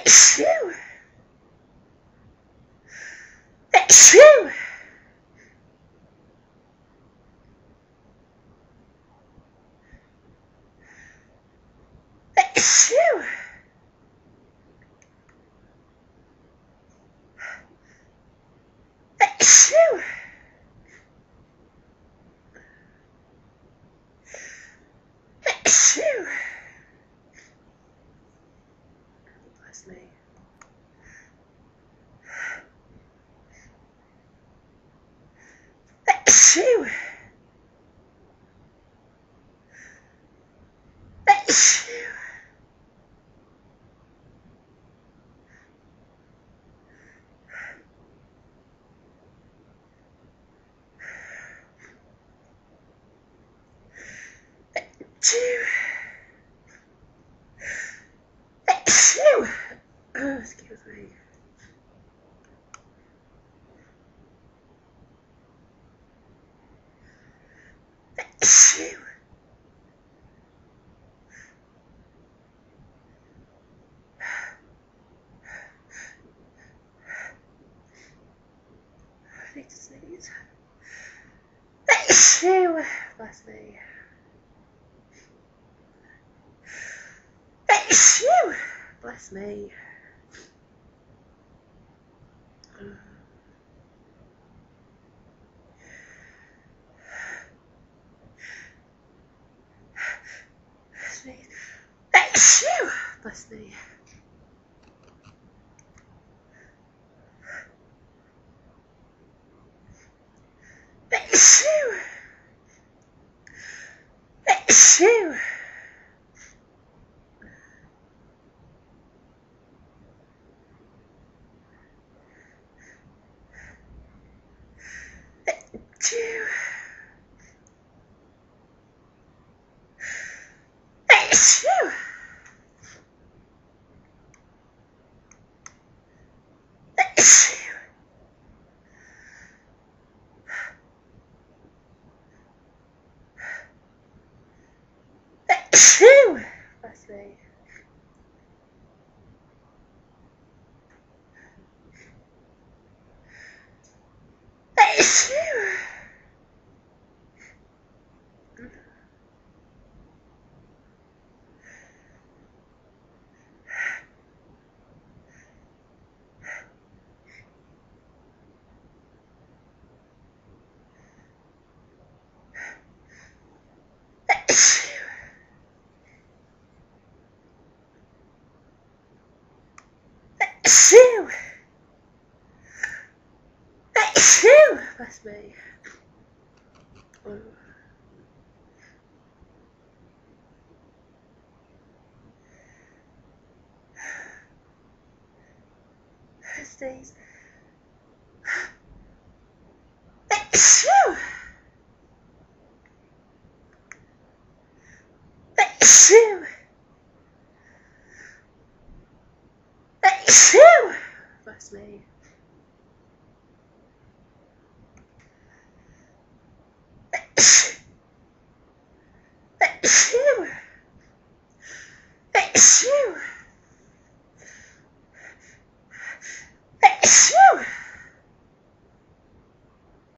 Achoo! Achoo! Achoo! Achoo! Achoo! Bless me. Achoo! Achoo! Achoo! Achoo! Oh, excuse me. Achoo! I need to sneeze. Achoo! Bless me. Achoo! Bless me. Sneeze. Achoo! Bless me. Achoo! Achoo! Achoo! Achoo! Achoo! Achoo! Bless me. Achoo! Achoo! Achoo! Bless me. Sneeze. Achoo! Achoo!